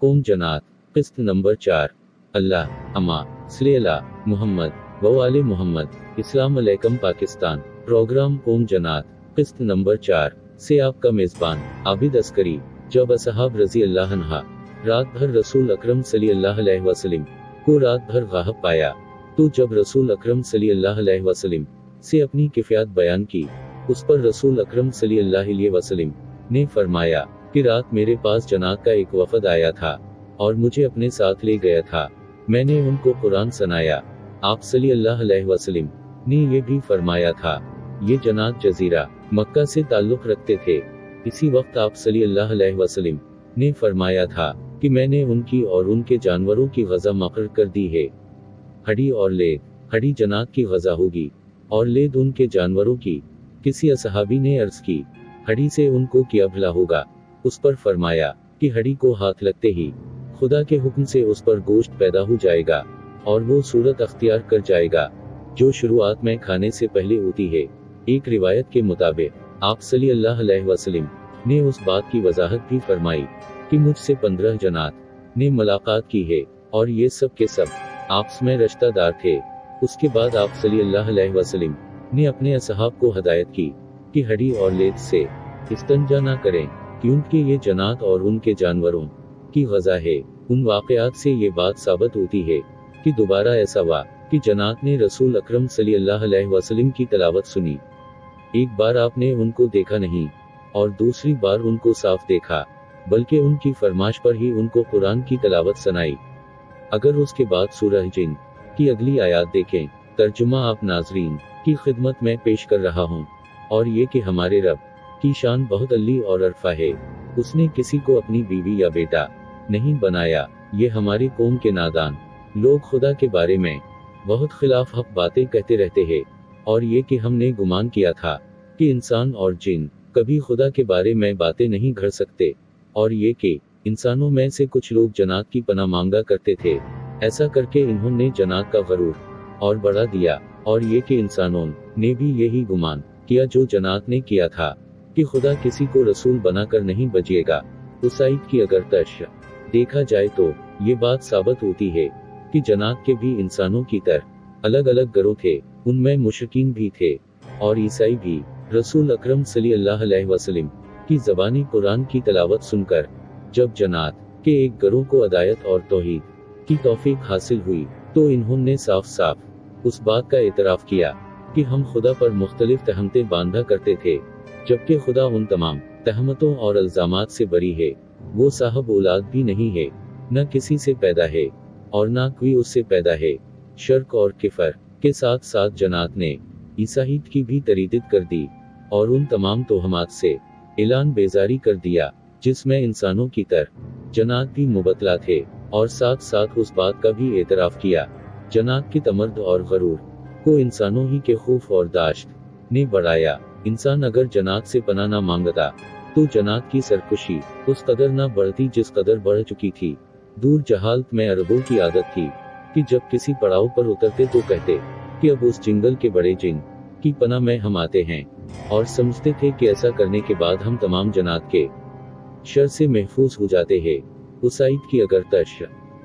कौम जनात किस्त नंबर 4। अल्लाह अमा सल्ले अला मोहम्मद व आले मोहम्मद। इस्लाम अलैकुम पाकिस्तान। प्रोग्राम कौम जनात किस्त नंबर 4 से आपका मेजबान आबिद अस्करी। जब असहाब रजी अल्लाह अन्हा रात भर रसूल अकरम सल्लल्लाहु अलैहि वसल्लम को रात भर गाहब पाया, तो जब रसूल अकरम सल्लल्लाहु अलैहि वसल्लम से अपनी किफ़ायत बयान की, उस पर रसूल अकरम सल्लल्लाहु अलैहि वसल्लम ने फरमाया कि रात मेरे पास जनात का एक वफद आया था और मुझे अपने साथ ले गया था। मैंने उनको कुरान सुनाया। आप सल्लल्लाहु अलैहि वसल्लम ने ये भी फरमाया था, ये जनात जजीरा मक्का से ताल्लुक़ रखते थे। इसी वक्त आप सल्लल्लाहु अलैहि वसल्लम ने फरमाया था कि मैंने उनकी और उनके जानवरों की ग़ज़ा मुक़र्रर कर दी है। हड्डी और लेद, हड्डी जनात की ग़ज़ा होगी और लेद उनके जानवरों की। किसी असहाबी ने अर्ज़ की, हड्डी से उनको क्या भला होगा? उस पर फरमाया कि हड्डी को हाथ लगते ही खुदा के हुक्म से उस पर गोश्त पैदा हो जाएगा और वो सूरत अख्तियार कर जाएगा जो शुरुआत में खाने से पहले होती है। एक रिवायत के मुताबिक आप सल्लल्लाहु अलैहि वसल्लम ने उस बात की वजाहत भी फरमाई कि मुझसे 15 जनात ने मुलाकात की है और ये सब के सब आपस में रिश्तेदार थे। उसके बाद आप सल्लल्लाहु अलैहि वसल्लम ने अपने असहाब को हदायत की कि हड्डी और लेद से इस्तंजा ना करें, क्योंकि ये जनात और उनके जानवरों की ग़ज़ा है। उन वाक़यात से ये बात साबित होती है कि दोबारा ऐसा हुआ कि जनात ने रसूल अकरम सल्लल्लाहु अलैहि वसल्लम की तिलावत सुनी। एक बार आपने उनको देखा नहीं और दूसरी बार उनको साफ देखा, बल्कि उनकी फरमाश पर ही उनको कुरान की तिलावत सुनाई। अगर उसके बाद सूरह जिन की अगली आयत देखें, तर्जुमा आप नाज़रीन की खिदमत में पेश कर रहा हूँ, और ये कि हमारे रब की शान बहुत अली और अरफा है। उसने किसी को अपनी बीवी या बेटा नहीं बनाया। ये हमारी कौम के नादान लोग खुदा के बारे में बहुत खिलाफ हक बातें कहते रहते हैं, और ये कि हमने गुमान किया था कि इंसान और जिन कभी खुदा के बारे में बातें नहीं कर सकते, और ये कि इंसानों में से कुछ लोग जनात की पनाह मांगा करते थे। ऐसा करके इन्होंने जनात का गरूर और बढ़ा दिया, और ये कि इंसानों ने भी यही गुमान किया जो जनात ने किया था कि खुदा किसी को रसूल बनाकर नहीं भेजेगा। उस आयत की अगर तश देखा जाए तो ये बात साबित होती है कि जनात के भी इंसानों की तरह अलग अलग गरोह थे। उनमें मुशरिकीन भी थे और ईसाई भी। रसूल अकरम सल्लल्लाहु अलैहि वसल्लम की ज़बानी कुरान की तिलावत सुनकर जब जनात के एक गरोह को हिदायत और तौहीद की तौफीक हासिल हुई, तो इन्होंने साफ साफ उस बात का एतराफ़ किया कि हम खुदा पर मुख्तलिफ तहमतें बांधा करते थे, जबकि खुदा उन तमाम तहमतों और इल्ज़ामात से बरी है। वो साहब औलाद भी नहीं है, न किसी से पैदा है और न कोई उससे पैदा है। शर्क और किफर के साथ साथ जनात ने ईसाईयत की भी तरीदीद कर दी और उन तमाम तोहमात से ऐलान बेजारी कर दिया जिसमें इंसानों की तरह जनात भी मुबतला थे, और साथ साथ उस बात का भी एतराफ़ किया जनात की तमर्द और गरूर को इंसानों ही के खौफ और दाश्त ने बढ़ाया। इंसान अगर जनात से पनाह न मांगता तो जनात की सरकशी उस कदर न बढ़ती जिस कदर बढ़ चुकी थी। दूर जहालत में अरबों की आदत थी कि जब किसी पड़ाव पर उतरते तो कहते कि अब उस जंगल के बड़े जिन की पनाह में हम आते हैं, और समझते थे कि ऐसा करने के बाद हम तमाम जनात के शर से महफूज हो जाते हैं। उस आयत की अगर तश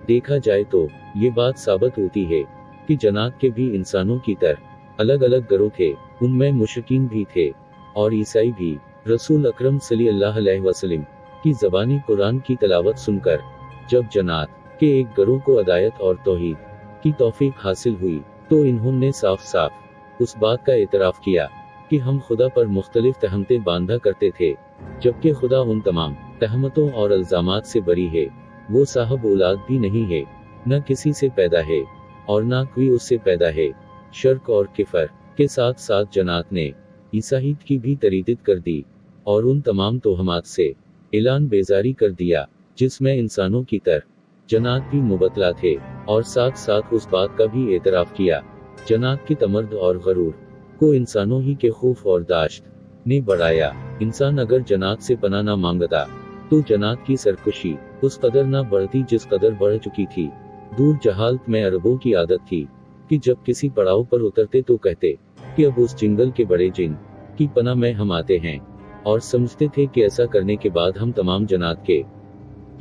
देखा जाए तो ये बात साबित होती है कि जनात के भी इंसानों की तरह अलग अलग गरोह थे। उनमें मुशरिकीन भी थे और ईसाई भी। रसूल अकरम सल्लल्लाहु अलैहि वसल्लम की ज़बानी कुरान की तिलावत सुनकर जब जनात के एक गरोह को हिदायत और तौहीद की तौफीक हासिल हुई, तो इन्होंने साफ साफ उस बात का एतराफ़ किया कि हम खुदा पर मुख्तलिफ तहमतें बांधा करते थे, जबकि खुदा उन तमाम तहमतों और इल्ज़ामात से बरी है। वो साहब औलाद भी नहीं है, न किसी से पैदा है और न कोई उससे पैदा है। शर्क और किफर के साथ साथ जनात ने ईसाईयत की भी तरीदीद कर दी और उन तमाम तोहमात से ऐलान बेजारी कर दिया जिसमें इंसानों की तरह जनात भी मुबतला थे, और साथ साथ उस बात का भी एतराफ़ किया जनात की तमर्द और गरूर को इंसानों ही के खौफ और दाश्त ने बढ़ाया। इंसान अगर जनात से पनाह न मांगता तो जनात की सरकशी उस कदर न बढ़ती जिस कदर बढ़ चुकी थी। दूर जहालत में अरबों की आदत थी कि जब किसी पड़ाव पर उतरते तो कहते कि अब उस जंगल के बड़े जिन की पनाह में हम आते हैं, और समझते थे कि ऐसा करने के बाद हम तमाम जनात के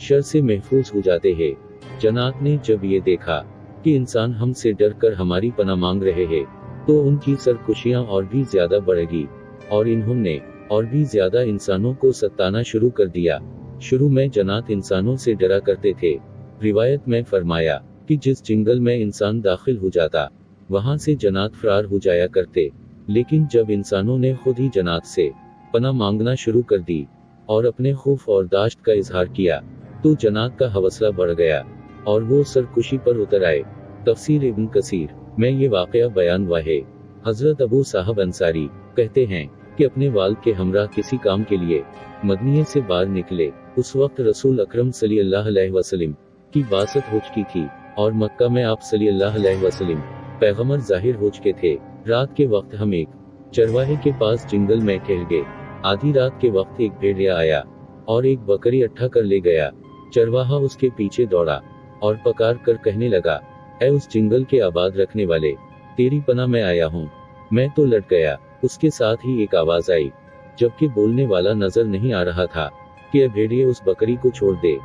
शर से महफूज हो जाते हैं। जन्नात ने जब ये देखा कि इंसान हमसे डर कर हमारी पनाह मांग रहे हैं, तो उनकी सरकशियां और भी ज्यादा बढ़ेगी और इन्होंने और भी ज्यादा इंसानों को सताना शुरू कर दिया। शुरू में जन्नात इंसानों से डरा करते थे। रिवायत में फरमाया कि जिस जंगल में इंसान दाखिल हो जाता, वहां से जन्नात फरार हो जाया करते। लेकिन जब इंसानों ने खुद ही जन्नात से पनाह मांगना शुरू कर दी और अपने खौफ और दाश्त का इजहार किया, तो जन्नात का हौसला बढ़ गया और वो सरकशी पर उतर आए। तफसीर इब्न कसीर में ये वाक़या बयान हुआ है। हजरत अबू साहब अंसारी कहते हैं कि अपने वालिद के हमरा किसी काम के लिए मदीने से बाहर निकले। उस वक्त रसूल अकरम सल्लल्लाहु अलैहि वसल्लम की बासत हो चुकी थी और मक्का में आप सल्लल्लाहु अलैहि वसल्लम पैगंबर जाहिर हो चुके थे। रात के वक्त हम एक चरवाहे के पास जंगल में ठहर गए। आधी रात के वक्त एक भेड़िया आया और एक बकरी अट्ठा कर ले गया। चरवाहा उसके पीछे दौड़ा और पकार कर कहने लगा, ऐ उस जंगल के आबाद रखने वाले, तेरी पनाह में आया हूँ। मैं तो लट गया। उसके साथ ही एक आवाज आई, जबकि बोलने वाला नजर नहीं आ रहा था, कि ए भेड़िए उस बकरी को छोड़ दे।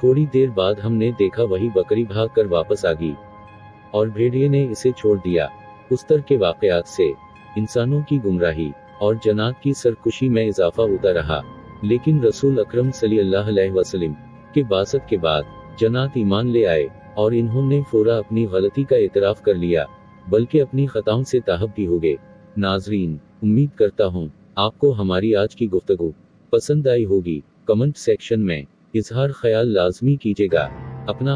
थोड़ी देर बाद हमने देखा वही बकरी भाग कर वापस आ गई और भेड़िए ने इसे छोड़ दिया। उस तरह के वाकयात से इंसानों की गुमराही और जन्नात की सरकशी में इजाफा होता रहा। लेकिन रसूल अकरम सल्लल्लाहु अलैहि वसल्लम के बासत के बाद जन्नात ईमान ले आए और इन्होंने फौरा अपनी गलती का एतराफ कर लिया, बल्कि अपनी खताओं से ताहब भी हो गए। नाजरीन, उम्मीद करता हूँ आपको हमारी आज की गुफ्तगू पसंद आई होगी। कमेंट सेक्शन में इजहार ख्याल लाजमी कीजिएगा। अपना